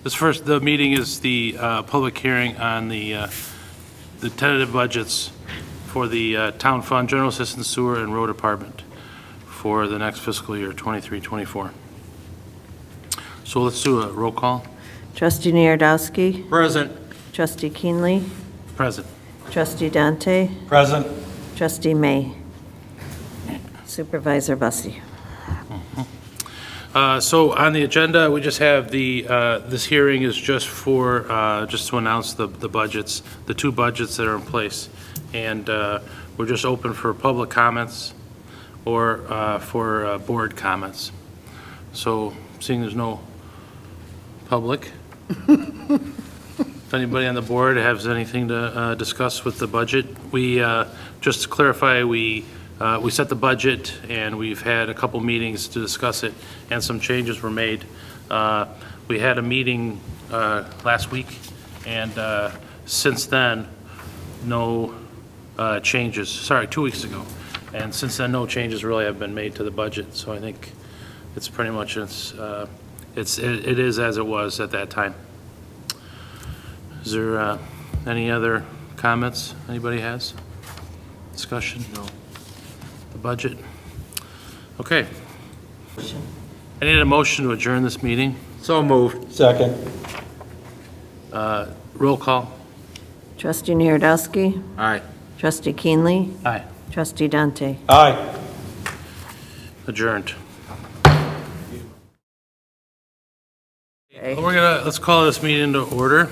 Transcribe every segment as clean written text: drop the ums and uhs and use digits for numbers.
The meeting is the public hearing on the tentative budgets for the town fund, general assistance, sewer, and road department for the next fiscal year, 23-24. So let's do a roll call. Trustee Narodowski. Present. Trustee Keenley. Present. Trustee Dante. Present. Trustee May. Supervisor Bussie. So on the agenda, we just have this hearing is just for, just to announce the budgets, the two budgets that are in place. And we're just open for public comments or for board comments. So seeing there's no public, if anybody on the board has anything to discuss with the budget, just to clarify, we set the budget and we've had a couple meetings to discuss it and some changes were made. We had a meeting last week and since then, no changes. Sorry, 2 weeks ago. And since then, no changes really have been made to the budget. So I think it's pretty much, it is as it was at that time. Is there any other comments anybody has? Discussion? No. The budget? Okay. I need a motion to adjourn this meeting. So moved. Second. Roll call. Trustee Narodowski. Aye. Trustee Keenley. Aye. Trustee Dante. Aye. Adjourned. Okay. Let's call this meeting into order.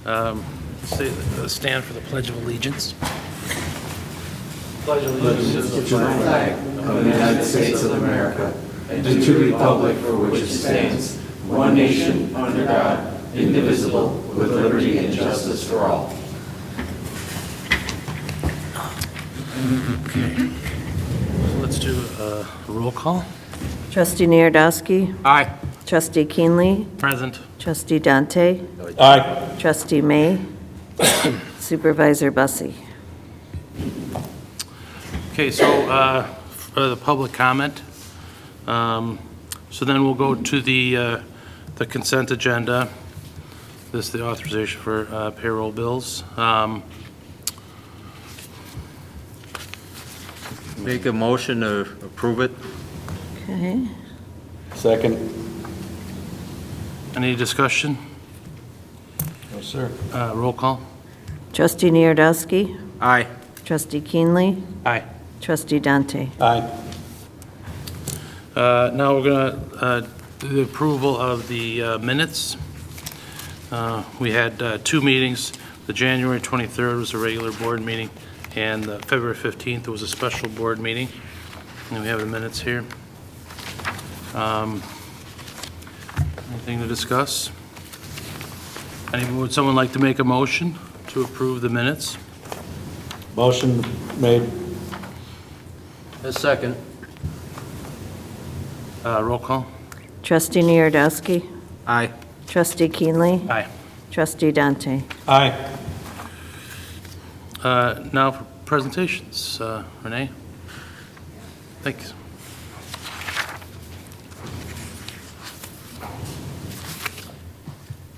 Stand for the Pledge of Allegiance. Pledge of Allegiance to the flag of the United States of America and to the republic for which it stands, one nation, under God, indivisible, with liberty and justice for all. Okay. So let's do a roll call. Trustee Narodowski. Aye. Trustee Keenley. Present. Trustee Dante. Aye. Trustee May. Supervisor Bussie. Okay, so for the public comment, so then we'll go to the consent agenda. This is the authorization for payroll bills. Make a motion to approve it. Okay. Second. Any discussion? No, sir. Roll call. Trustee Narodowski. Aye. Trustee Keenley. Aye. Trustee Dante. Aye. Now we're going to do the approval of the minutes. We had two meetings. The January 23rd was a regular board meeting, and the February 15th was a special board meeting. And we have the minutes here. Anything to discuss? Would someone like to make a motion to approve the minutes? Motion made. A second. Roll call. Trustee Narodowski. Aye. Trustee Keenley. Aye. Trustee Dante. Aye. Now for presentations. Renee? Thanks.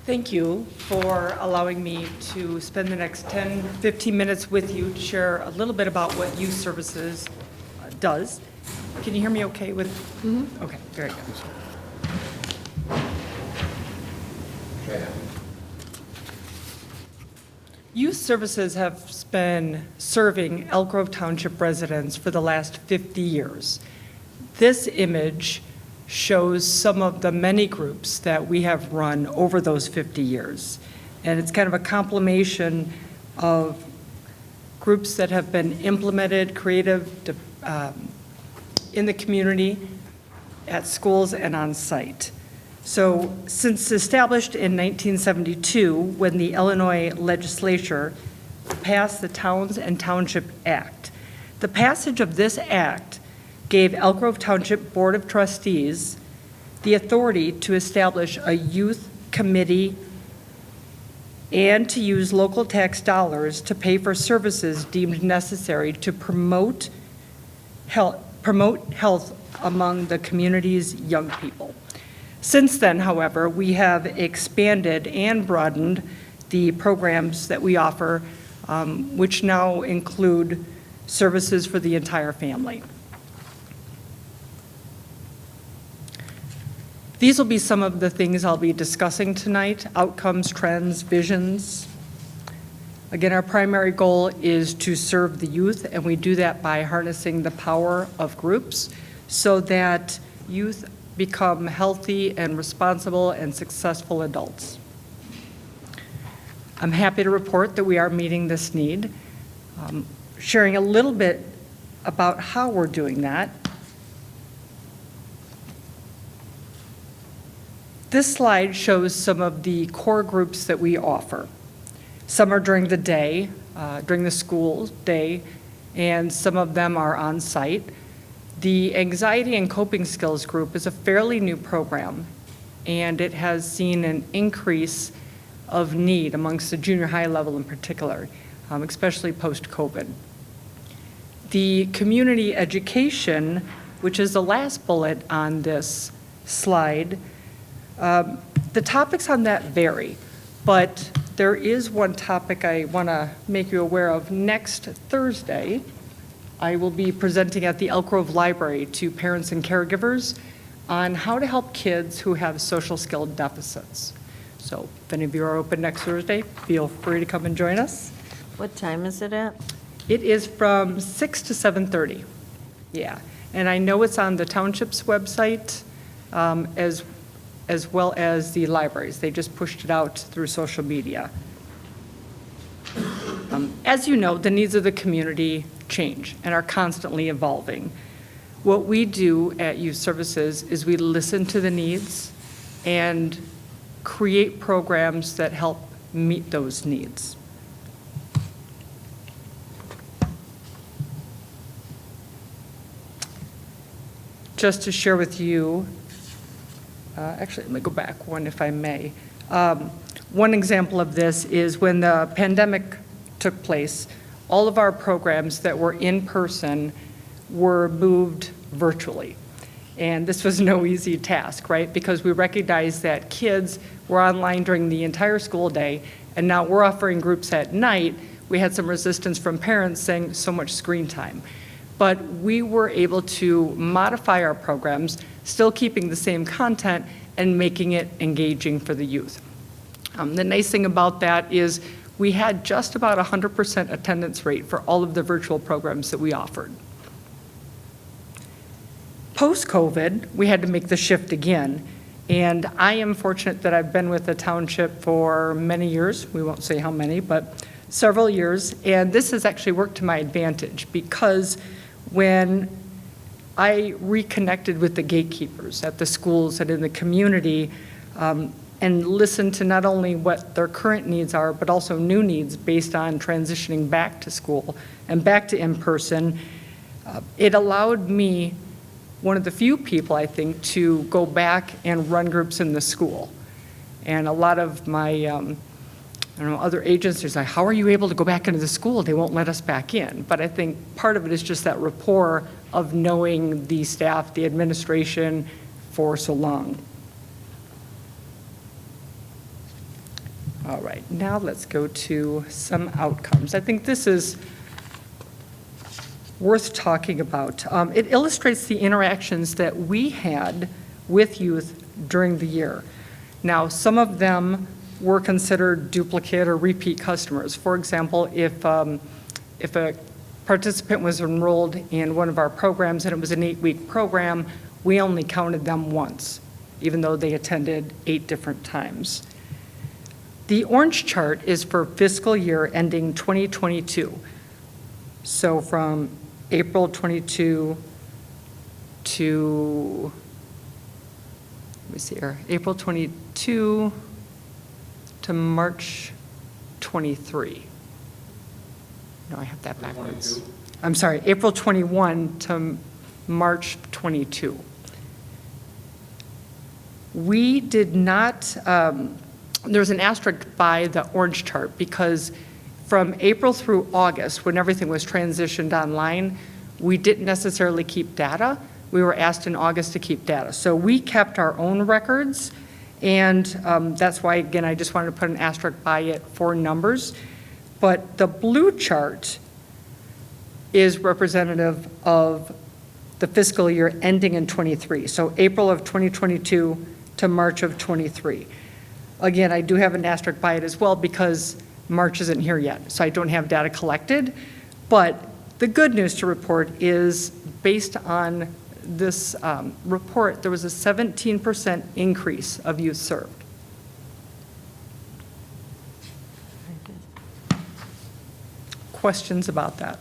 Thank you for allowing me to spend the next 10, 15 minutes with you to share a little bit about what youth services does. Can you hear me okay with? Mm-hmm. Okay, very good. Youth services have been serving Elk Grove Township residents for the last 50 years. This image shows some of the many groups that we have run over those 50 years. And it's kind of a compilation of groups that have been implemented, creative, in the community, at schools, and on site. So since established in 1972, when the Illinois legislature passed the Towns and Township Act, the passage of this act gave Elk Grove Township Board of Trustees the authority to establish a youth committee and to use local tax dollars to pay for services deemed necessary to promote health among the community's young people. Since then, however, we have expanded and broadened the programs that we offer, which now include services for the entire family. These will be some of the things I'll be discussing tonight: outcomes, trends, visions. Again, our primary goal is to serve the youth, and we do that by harnessing the power of groups so that youth become healthy and responsible and successful adults. I'm happy to report that we are meeting this need. Sharing a little bit about how we're doing that. This slide shows some of the core groups that we offer. Some are during the day, during the school day, and some of them are on site. The Anxiety and Coping Skills group is a fairly new program, and it has seen an increase of need amongst the junior high level in particular, especially post-COVID. The community education, which is the last bullet on this slide, the topics on that vary, but there is one topic I want to make you aware of. Next Thursday, I will be presenting at the Elk Grove Library to parents and caregivers on how to help kids who have social skill deficits. So if any of you are open next Thursday, feel free to come and join us. What time is it at? It is from 6 to 7:30. Yeah, and I know it's on the Township's website as well as the libraries. They just pushed it out through social media. As you know, the needs of the community change and are constantly evolving. What we do at Youth Services is we listen to the needs and create programs that help meet those needs. Just to share with you, actually, let me go back one if I may. One example of this is when the pandemic took place, all of our programs that were in person were moved virtually. And this was no easy task, right? Because we recognized that kids were online during the entire school day, and now we're offering groups at night. We had some resistance from parents saying so much screen time. But we were able to modify our programs, still keeping the same content and making it engaging for the youth. The nice thing about that is we had just about 100% attendance rate for all of the virtual programs that we offered. Post-COVID, we had to make the shift again, and I am fortunate that I've been with the Township for many years. We won't say how many, but several years, and this has actually worked to my advantage because when I reconnected with the gatekeepers at the schools and in the community and listened to not only what their current needs are, but also new needs based on transitioning back to school and back to in-person, it allowed me, one of the few people, I think, to go back and run groups in the school. And a lot of my other agencies are like, how are you able to go back into the school? They won't let us back in. But I think part of it is just that rapport of knowing the staff, the administration for so long. All right, now let's go to some outcomes. I think this is worth talking about. It illustrates the interactions that we had with youth during the year. Now, some of them were considered duplicate or repeat customers. For example, if a participant was enrolled in one of our programs and it was an 8-week program, we only counted them once, even though they attended 8 different times. The orange chart is for fiscal year ending 2022. So from April 22 to, let me see here, April 22 to March 23. No, I have that backwards. 22. I'm sorry, April 21 to March 22. We did not, there's an asterisk by the orange chart because from April through August, when everything was transitioned online, we didn't necessarily keep data, we were asked in August to keep data. So we kept our own records, and that's why, again, I just wanted to put an asterisk by it for numbers. But the blue chart is representative of the fiscal year ending in '23, so April of 2022 to March of '23. Again, I do have an asterisk by it as well because March isn't here yet, so I don't have data collected. But the good news to report is, based on this report, there was a 17% increase of youth served. Questions about that?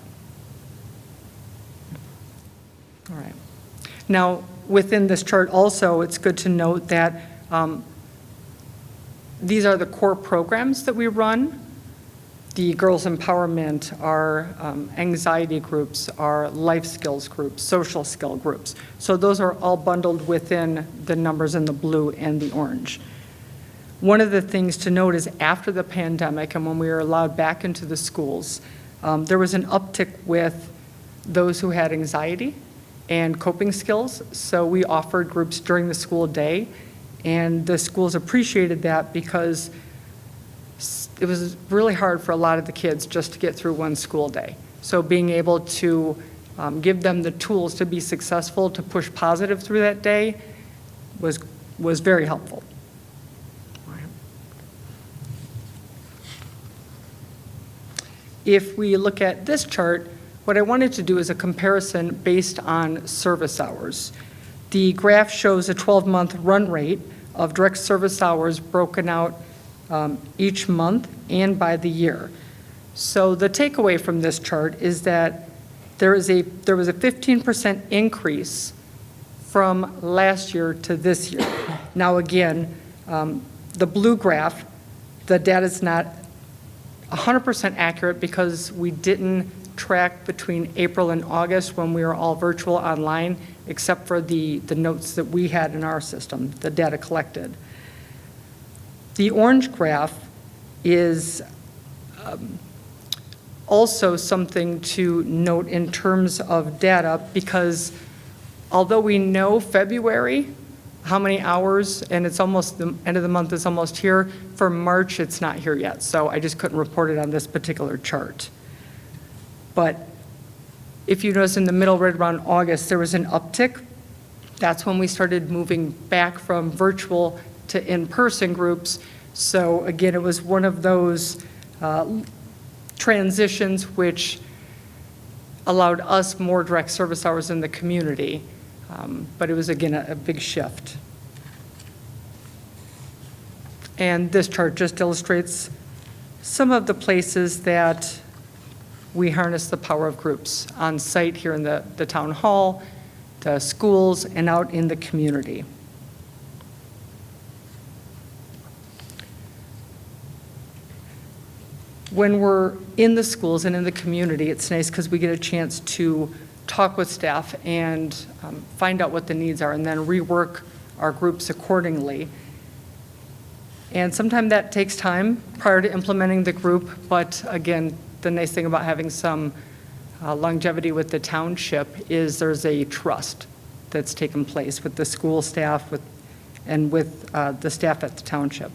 All right. Now, within this chart also, it's good to note that these are the core programs that we run. The girls empowerment, our anxiety groups, our life skills groups, social skill groups. So those are all bundled within the numbers in the blue and the orange. One of the things to note is after the pandemic and when we were allowed back into the schools, there was an uptick with those who had anxiety and coping skills. So we offered groups during the school day, and the schools appreciated that because it was really hard for a lot of the kids just to get through one school day. So being able to give them the tools to be successful, to push positive through that day was very helpful. If we look at this chart, what I wanted to do is a comparison based on service hours. The graph shows a 12-month run rate of direct service hours broken out each month and by the year. So the takeaway from this chart is that there was a 15% increase from last year to this year. Now again, the blue graph, the data is not 100% accurate because we didn't track between April and August when we were all virtual online, except for the notes that we had in our system, the data collected. The orange graph is also something to note in terms of data, because although we know February, how many hours, and it's almost, the end of the month is almost here, for March it's not here yet, so I just couldn't report it on this particular chart. But if you notice in the middle, right around August, there was an uptick. That's when we started moving back from virtual to in-person groups. So again, it was one of those transitions which allowed us more direct service hours in the community. But it was, again, a big shift. And this chart just illustrates some of the places that we harness the power of groups on site here in the town hall, the schools, and out in the community. When we're in the schools and in the community, it's nice because we get a chance to talk with staff and find out what the needs are and then rework our groups accordingly. And sometimes that takes time prior to implementing the group, but again, the nice thing about having some longevity with the township is there's a trust that's taken place with the school staff and with the staff at the township.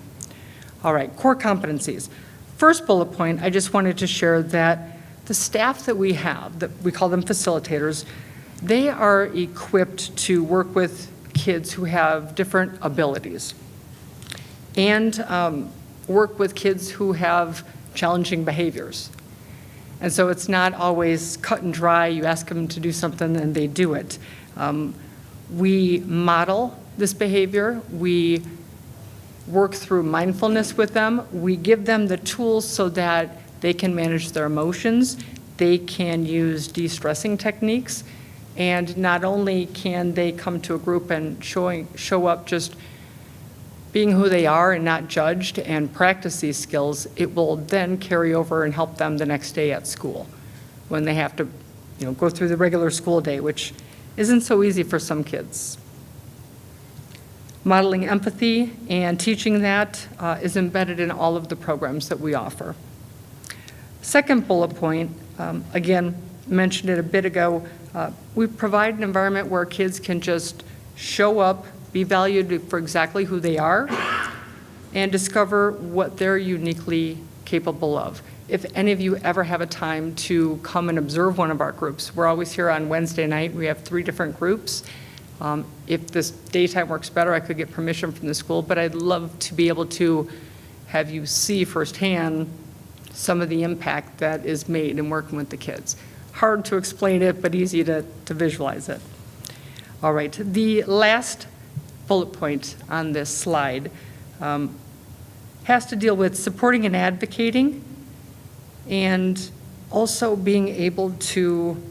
All right, core competencies. First bullet point, I just wanted to share that the staff that we have, that we call them facilitators, they are equipped to work with kids who have different abilities and work with kids who have challenging behaviors. And so it's not always cut and dry. You ask them to do something and they do it. We model this behavior. We work through mindfulness with them. We give them the tools so that they can manage their emotions. They can use de-stressing techniques. And not only can they come to a group and show up just being who they are and not judged and practice these skills, it will then carry over and help them the next day at school when they have to, go through the regular school day, which isn't so easy for some kids. Modeling empathy and teaching that is embedded in all of the programs that we offer. Second bullet point, again, mentioned it a bit ago, we provide an environment where kids can just show up, be valued for exactly who they are, and discover what they're uniquely capable of. If any of you ever have a time to come and observe one of our groups, we're always here on Wednesday night. We have 3 different groups. If this daytime works better, I could get permission from the school, but I'd love to be able to have you see firsthand some of the impact that is made in working with the kids. Hard to explain it, but easy to visualize it. All right, the last bullet point on this slide has to deal with supporting and advocating, and also being able to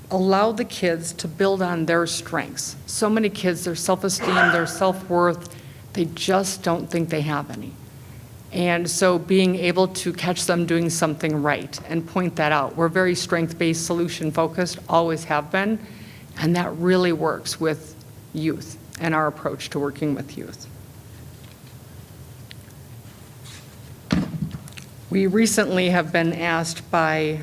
allow the kids to build on their strengths. So many kids, their self-esteem, their self-worth, they just don't think they have any. And so being able to catch them doing something right and point that out. We're very strength-based, solution-focused, always have been, and that really works with youth and our approach to working with youth. We recently have been asked by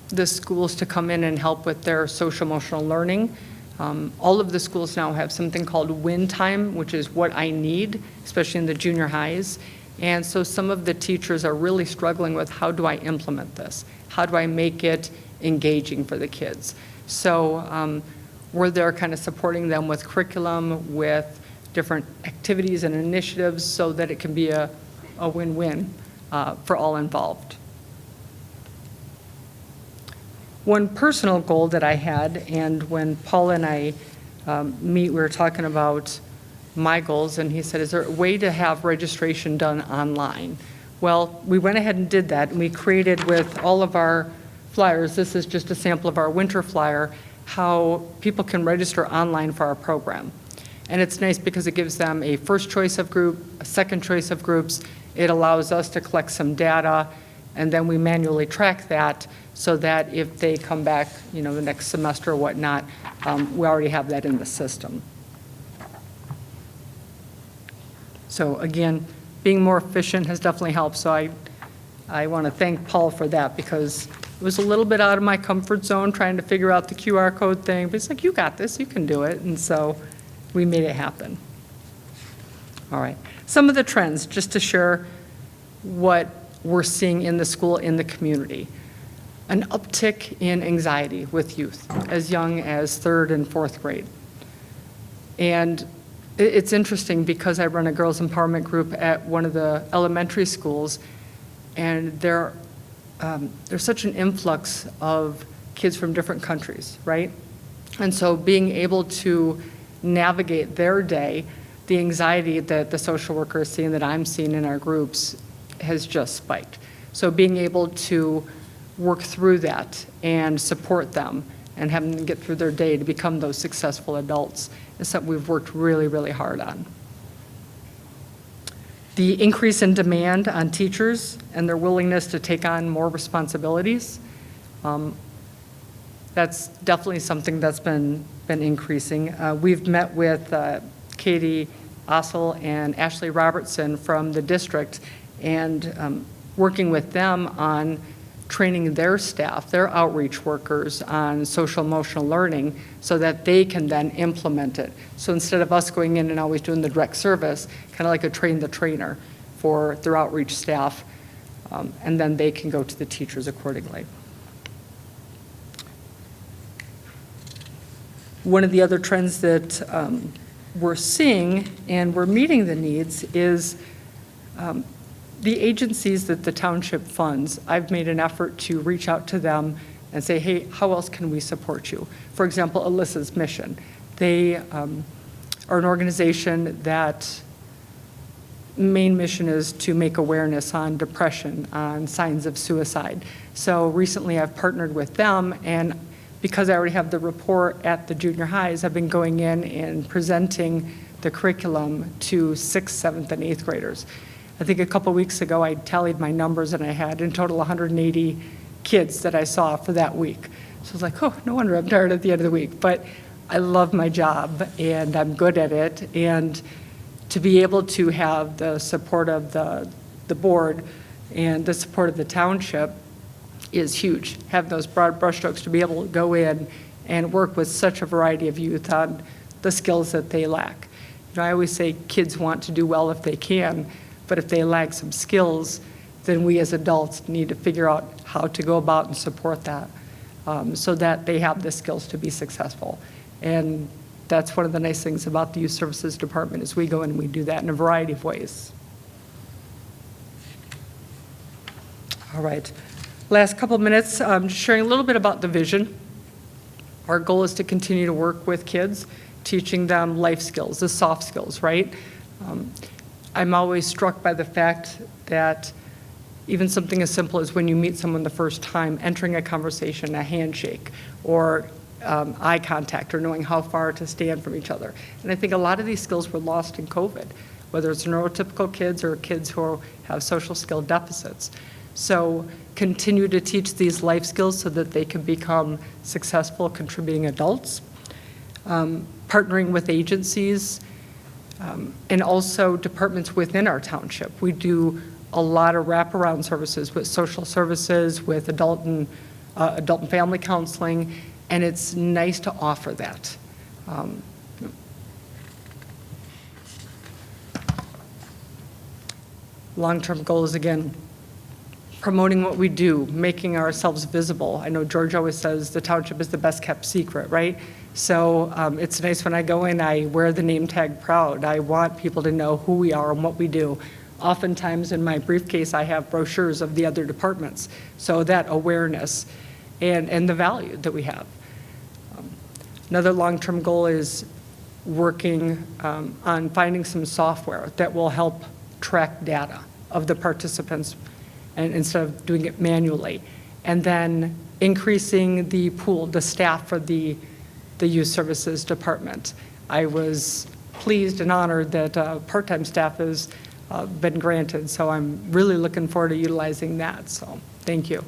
the schools to come in and help with their social-emotional learning. All of the schools now have something called win time, which is what I need, especially in the junior highs. And so some of the teachers are really struggling with, how do I implement this? How do I make it engaging for the kids? So we're there kind of supporting them with curriculum, with different activities and initiatives so that it can be a win-win for all involved. One personal goal that I had, and when Paul and I meet, we were talking about my goals, and he said, is there a way to have registration done online? Well, we went ahead and did that, and we created with all of our flyers, this is just a sample of our winter flyer, how people can register online for our program. And it's nice because it gives them a first choice of group, a second choice of groups. It allows us to collect some data, and then we manually track that so that if they come back, the next semester or whatnot, we already have that in the system. So again, being more efficient has definitely helped. So I want to thank Paul for that, because it was a little bit out of my comfort zone trying to figure out the QR code thing. But it's like, you got this, you can do it. And so we made it happen. All right. Some of the trends, just to share what we're seeing in the school, in the community. An uptick in anxiety with youth as young as 3rd and 4th grade. And it's interesting because I run a girls empowerment group at one of the elementary schools, and there's such an influx of kids from different countries, right? And so being able to navigate their day, the anxiety that the social worker is seeing, that I'm seeing in our groups, has just spiked. So being able to work through that and support them and have them get through their day to become those successful adults is something we've worked really, really hard on. The increase in demand on teachers and their willingness to take on more responsibilities, that's definitely something that's been increasing. We've met with Katie Ossel and Ashley Robertson from the district, and working with them on training their staff, their outreach workers, on social emotional learning so that they can then implement it. So instead of us going in and always doing the direct service, kind of like a train the trainer for their outreach staff, and then they can go to the teachers accordingly. One of the other trends that we're seeing, and we're meeting the needs, is the agencies that the township funds. I've made an effort to reach out to them and say, hey, how else can we support you? For example, Alyssa's Mission. They are an organization that main mission is to make awareness on depression, on signs of suicide. So recently I've partnered with them, and because I already have the report at the junior highs, I've been going in and presenting the curriculum to 6th, 7th, and 8th graders. I think a couple weeks ago I tallied my numbers, and I had in total 180 kids that I saw for that week. So I was like, oh, no wonder I'm tired at the end of the week. But I love my job, and I'm good at it. And to be able to have the support of the board and the support of the township is huge. Having those broad brushstrokes to be able to go in and work with such a variety of youth on the skills that they lack. You know, I always say kids want to do well if they can, but if they lack some skills, then we as adults need to figure out how to go about and support that, so that they have the skills to be successful. And that's one of the nice things about the Youth Services Department is we go in and we do that in a variety of ways. All right. Last couple minutes, just sharing a little bit about the vision. Our goal is to continue to work with kids, teaching them life skills, the soft skills, right? I'm always struck by the fact that even something as simple as when you meet someone the first time, entering a conversation, a handshake, or eye contact, or knowing how far to stand from each other. And I think a lot of these skills were lost in COVID, whether it's neurotypical kids or kids who have social skill deficits. So continue to teach these life skills so that they can become successful contributing adults. Partnering with agencies and also departments within our township. We do a lot of wraparound services with social services, with adult and family counseling, and it's nice to offer that. Long-term goals, again, promoting what we do, making ourselves visible. I know George always says the township is the best kept secret, right? So it's nice when I go in, I wear the name tag proud. I want people to know who we are and what we do. Oftentimes in my briefcase, I have brochures of the other departments. So that awareness and the value that we have. Another long-term goal is working on finding some software that will help track data of the participants and instead of doing it manually. And then increasing the pool, the staff for the Youth Services Department. I was pleased and honored that part-time staff has been granted, so I'm really looking forward to utilizing that, so thank you.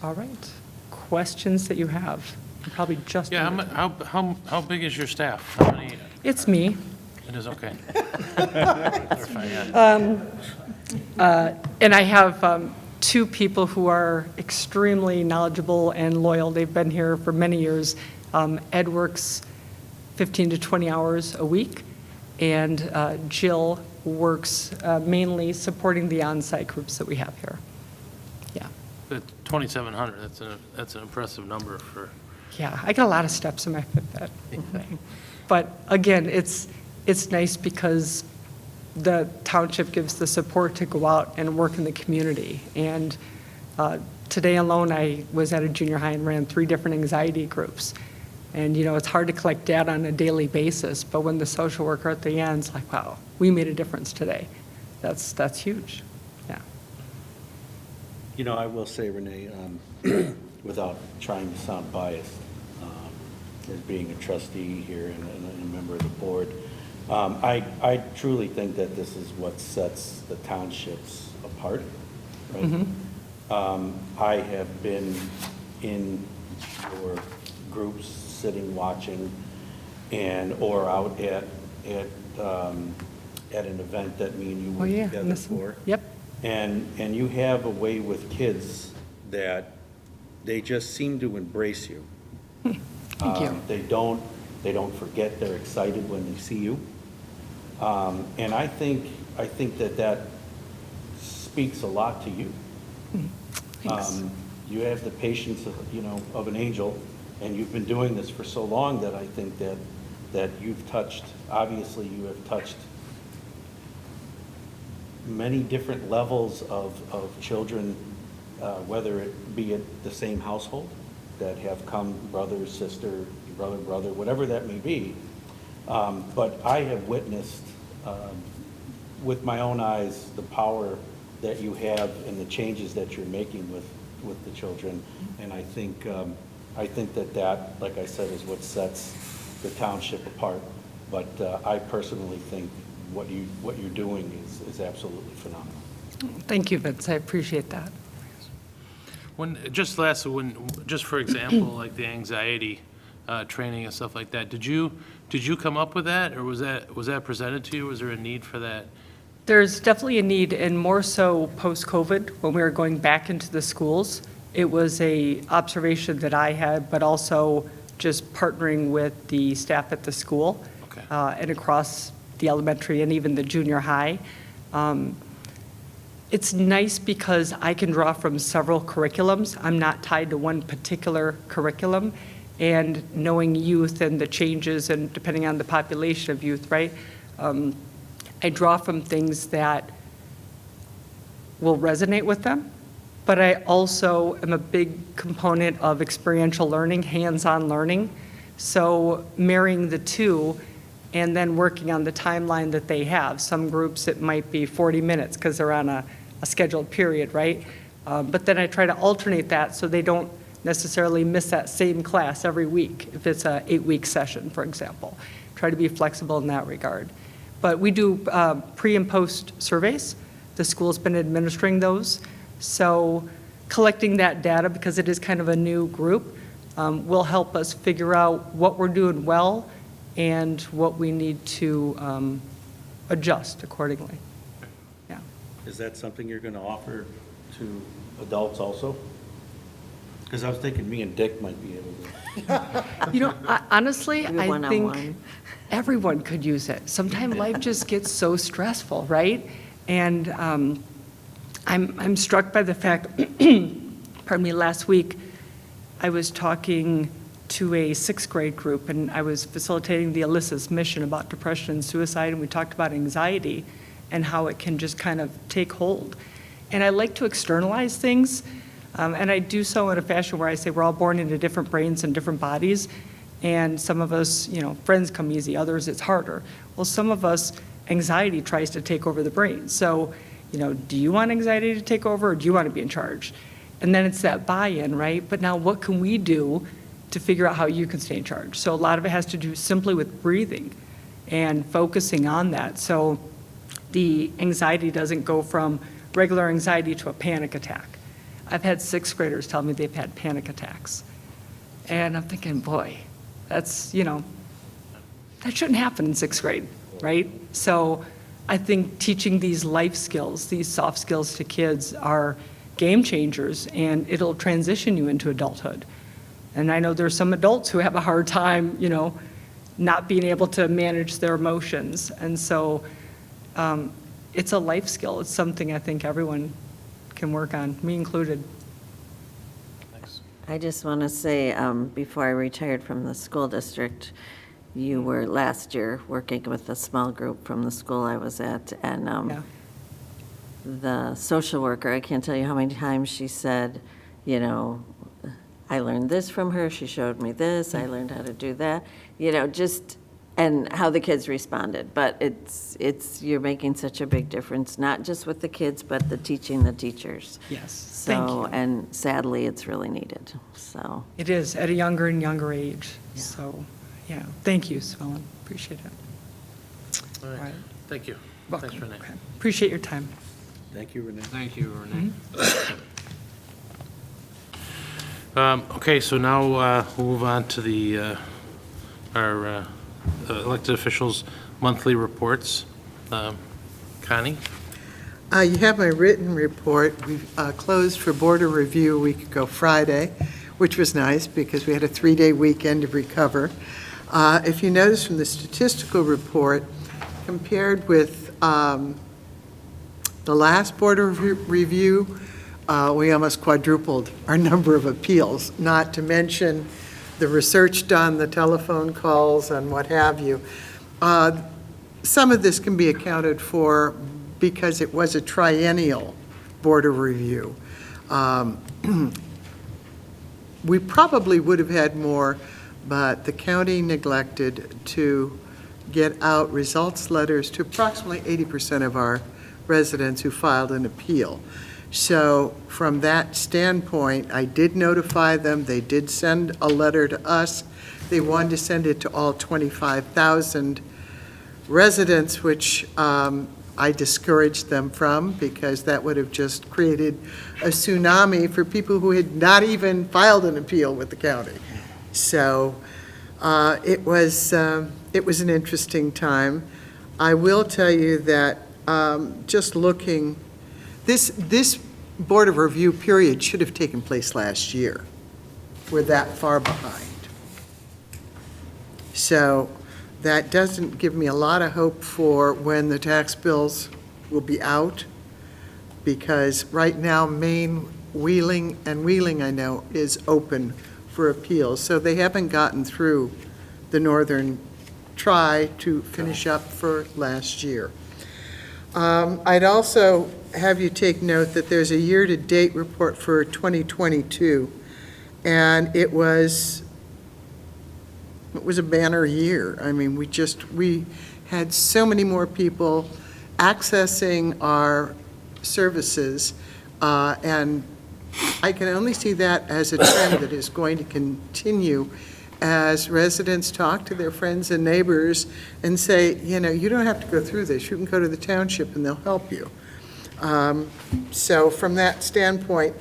All right, questions that you have? Probably just. Yeah, how big is your staff? How many? It's me. It is, okay. Clarify, yeah. And I have two people who are extremely knowledgeable and loyal. They've been here for many years. Ed works 15 to 20 hours a week, and Jill works mainly supporting the on-site groups that we have here. Yeah. The 2,700, that's an impressive number for. Yeah, I got a lot of steps in my Fitbit. But again, it's nice because the township gives the support to go out and work in the community. And today alone, I was at a junior high and ran 3 different anxiety groups. And, you know, it's hard to collect data on a daily basis, but when the social worker at the end is like, wow, we made a difference today. That's huge, yeah. You know, I will say, Renee, without trying to sound biased, as being a trustee here and a member of the board, I truly think that this is what sets the townships apart, right? Mm-hmm. I have been in your groups, sitting, watching, or out at an event that me and you were together for. Yep. And you have a way with kids that they just seem to embrace you. Thank you. They don't forget. They're excited when they see you. And I think that speaks a lot to you. Thanks. You have the patience of an angel, and you've been doing this for so long that I think that you've touched, obviously you have touched many different levels of children, whether it be at the same household, that have come brother, sister, brother, whatever that may be. But I have witnessed with my own eyes the power that you have and the changes that you're making with the children. And I think that, like I said, is what sets the township apart. But I personally think what you're doing is absolutely phenomenal. Thank you, Vince. I appreciate that. Just for example, like the anxiety training and stuff like that, did you come up with that, or was that presented to you? Was there a need for that There's definitely a need, and more so post-COVID, when we were going back into the schools. It was a observation that I had, but also just partnering with the staff at the school Okay. and across the elementary and even the junior high. It's nice because I can draw from several curriculums. I'm not tied to one particular curriculum. And knowing youth and the changes and depending on the population of youth, right? I draw from things that will resonate with them, but I also am a big component of experiential learning, hands-on learning. So marrying the two and then working on the timeline that they have. Some groups, it might be 40 minutes because they're on a scheduled period, right? But then I try to alternate that so they don't necessarily miss that same class every week, if it's a 8-week session, for example. Try to be flexible in that regard. But we do pre and post surveys. The school's been administering those. So collecting that data, because it is kind of a new group, will help us figure out what we're doing well and what we need to adjust accordingly. Yeah. Is that something you're going to offer to adults also? Because I was thinking me and Dick might be able to. You know, honestly, Maybe I one-on-one. think everyone could use it. Sometimes life just gets so stressful, right? And I'm struck by the fact, pardon me, last week, I was talking to a 6th grade group, and I was facilitating the Alyssa's mission about depression and suicide, and we talked about anxiety and how it can just kind of take hold. And I like to externalize things, and I do so in a fashion where I say we're all born into different brains and different bodies, and some of us, you know, friends come easy, others it's harder. Well, some of us, anxiety tries to take over the brain. So, you know, do you want anxiety to take over, or do you want to be in charge? And then it's that buy-in, right? But now what can we do to figure out how you can stay in charge? So a lot of it has to do simply with breathing and focusing on that. So the anxiety doesn't go from regular anxiety to a panic attack. I've had 6th graders tell me they've had panic attacks. And I'm thinking, boy, that's, you know, that shouldn't happen in 6th grade, right? So I think teaching these life skills, these soft skills to kids are game changers, and it'll transition you into adulthood. And I know there's some adults who have a hard time, you know, not being able to manage their emotions. And so it's a life skill. It's something I think everyone can work on, me included. Thanks. I just want to say, before I retired from the school district, you were last year working with a small group from the school I was at, and Yeah. the social worker, I can't tell you how many times she said, you know, I learned this from her, she showed me this, I learned how to do that, you know, just, and how the kids responded. But it's you're making such a big difference, not just with the kids, but the teaching the teachers. Yes, thank So, you. and sadly, it's really needed, so. It is, at a younger and younger age. Yeah. So, yeah, thank you, Sue Ellen. Appreciate it. All right. All right. Thank you. Welcome. Thanks, Renee. Okay. Appreciate your time. Thank you, Renee. Thank you, Renee. Okay, so now we'll move on to the our elected officials' monthly reports. Connie? You have my written report. We closed for border review a week ago Friday, which was nice because we had a 3-day weekend to recover. If you notice from the statistical report, compared with the last border review, we almost quadrupled our number of appeals, not to mention the research done, the telephone calls, and what have you. Some of this can be accounted for because it was a triennial border review. We probably would have had more, but the county neglected to get out results letters to approximately 80% of our residents who filed an appeal. So from that standpoint, I did notify them. They did send a letter to us. They wanted to send it to all 25,000 residents, which I discouraged them from because that would have just created a tsunami for people who had not even filed an appeal with the county. So it was an interesting time. I will tell you that just looking, this Board of Review period should have taken place last year. We're that far behind. So that doesn't give me a lot of hope for when the tax bills will be out, because right now, Maine, Wheeling, I know, is open for appeals. So they haven't gotten through the Northern Tri to finish up for last year. I'd also have you take note that there's a year-to-date report for 2022, and it was a banner year. I mean, we had so many more people accessing our services, and I can only see that as a trend that is going to continue as residents talk to their friends and neighbors and say, you don't have to go through this. You can go to the township and they'll help you. So from that standpoint,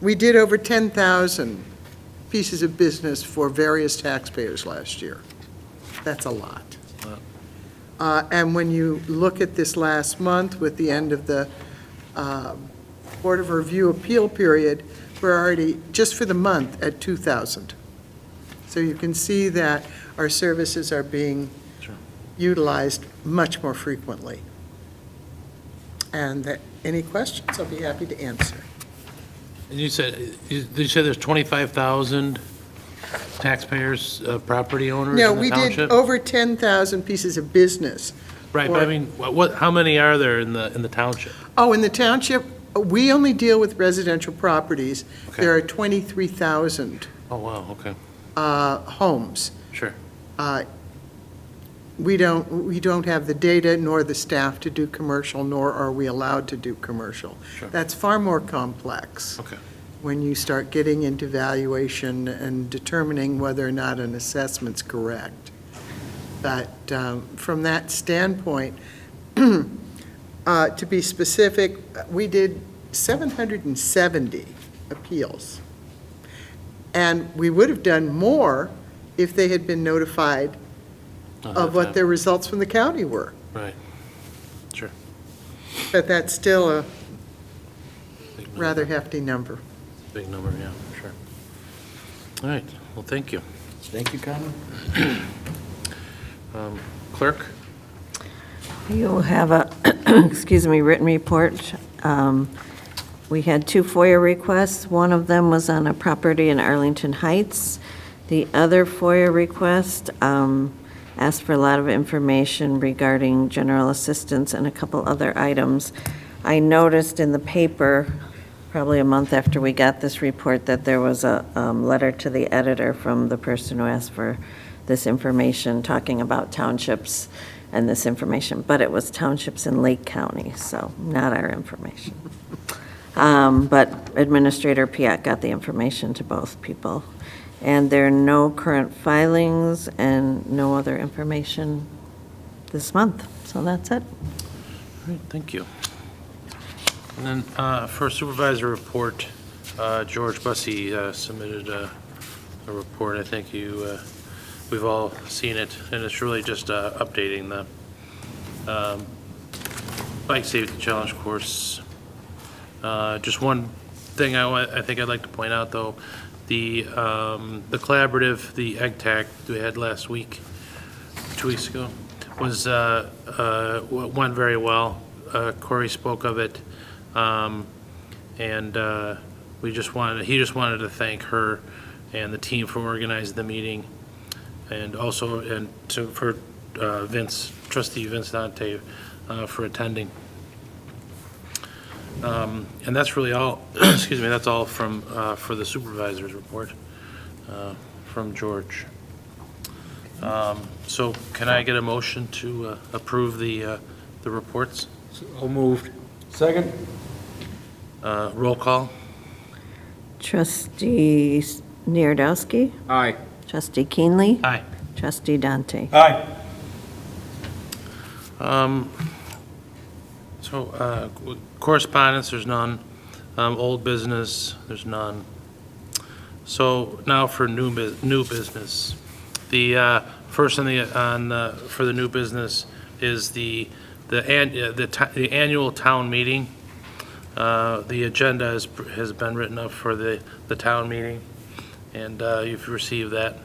we did over 10,000 pieces of business for various taxpayers last year. That's a lot. And when you look at this last month with the end of the Board of Review appeal period, we're already, just for the month, at 2,000. So you can see that our services are being utilized much more frequently. And any questions, I'll be happy to answer. And you said there's 25,000 taxpayers, property owners No, in the we township? did over 10,000 pieces of business. Right, but I mean, how many are there in the township? Oh, in the township, we only deal with residential properties. Okay. There are 23,000 Oh, wow, okay, homes. sure. We don't have the data nor the staff to do commercial, nor are we allowed to do commercial. Sure. That's far more complex Okay, when you start getting into valuation and determining whether or not an assessment's correct. But from that standpoint, to be specific, we did 770 appeals. And we would have done more if they had been notified of what their results from the county were. right, sure. But that's still a Big number. rather hefty number. Big number, yeah, sure. All right, well, thank you. Thank you, Connie. Clerk? You have a, written report. We had 2 FOIA requests. One of them was on a property in Arlington Heights. The other FOIA request asked for a lot of information regarding general assistance and a couple other items. I noticed in the paper, probably a month after we got this report, that there was a letter to the editor from the person who asked for this information, talking about townships and this information, but it was townships in Lake County, so not our information. But Administrator Piat got the information to both people. And there are no current filings and no other information this month, so that's it. All right, thank you. And then for supervisor report, George Bussey submitted a report. I think we've all seen it, and it's really just updating the bike safety challenge course. Just one thing I think I'd like to point out, though, the collaborative, the EGTAC we had last week, 2 weeks ago, was went very well. Corey spoke of it, and he just wanted to thank her and the team for organizing the meeting, and also for Trustee Vince Dante for attending. And that's really all, excuse me, that's all from, for the supervisor's report from George. So can I get a motion to approve the reports? So moved. Second? Roll call? Trustee Narodowski, Aye. Trustee Keenley, Aye. Trustee Dante. Aye. So correspondence, there's none. Old business, there's none. So now for new business. The first for the new business is the annual town meeting. The agenda has been written up for the town meeting, and you've received that.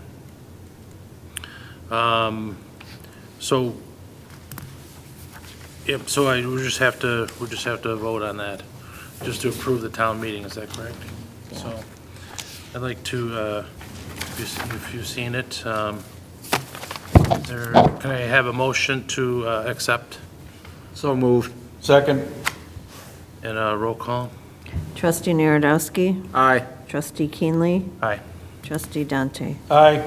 So, yep, so we just have to vote on that, just to approve the town meeting, is that correct? So, I'd like to, if you've seen it, can I have a motion to accept? So moved. Second. And a roll call? Trustee Narodowski, Aye. Trustee Keenley, Aye. Trustee Dante. Aye.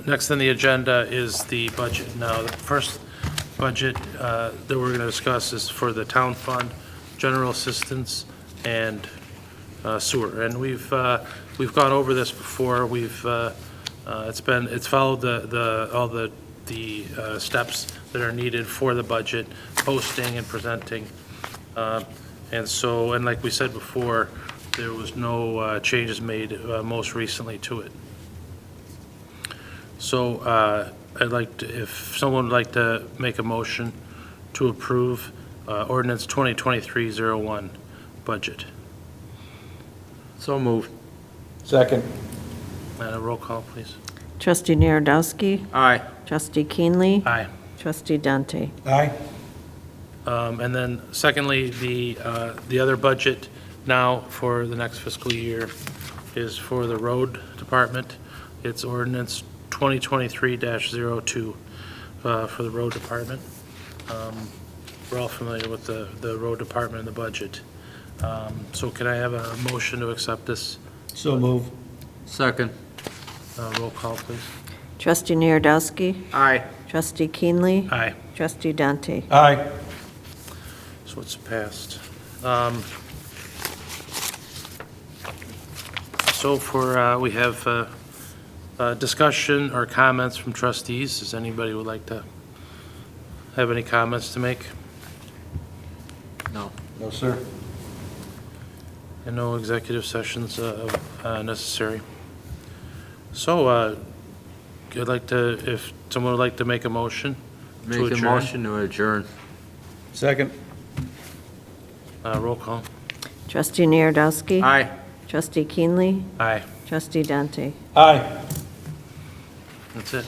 Next on the agenda is the budget. Now, the first budget that we're going to discuss is for the town fund, general assistance, and sewer. And we've gone over this before. It's followed all the steps that are needed for the budget, posting and presenting. And like we said before, there was no changes made most recently to it. So I'd like to, if someone would like to make a motion to approve ordinance 2023-01 budget. So moved. Second. And a roll call, please. Trustee Narodowski, Aye. Trustee Keenley, Aye. Trustee Dante. Aye. And then secondly, the other budget now for the next fiscal year is for the road department. It's ordinance 2023-02 for the road department. We're all familiar with the road department and the budget. So can I have a motion to accept this? So move. Second. Roll call, please. Trustee Narodowski, Aye. Trustee Keenley, Aye. Trustee Dante. Aye. So it's passed. So we have discussion or comments from trustees. Does anybody would like to have any comments to make? No. No, sir. And no executive sessions necessary. So I'd like to, if someone would like to make a motion to Make a adjourn. motion to adjourn. Second. Roll call. Trustee Narodowski. Aye. Trustee Keenley, Aye. Trustee Dante. Aye. That's it.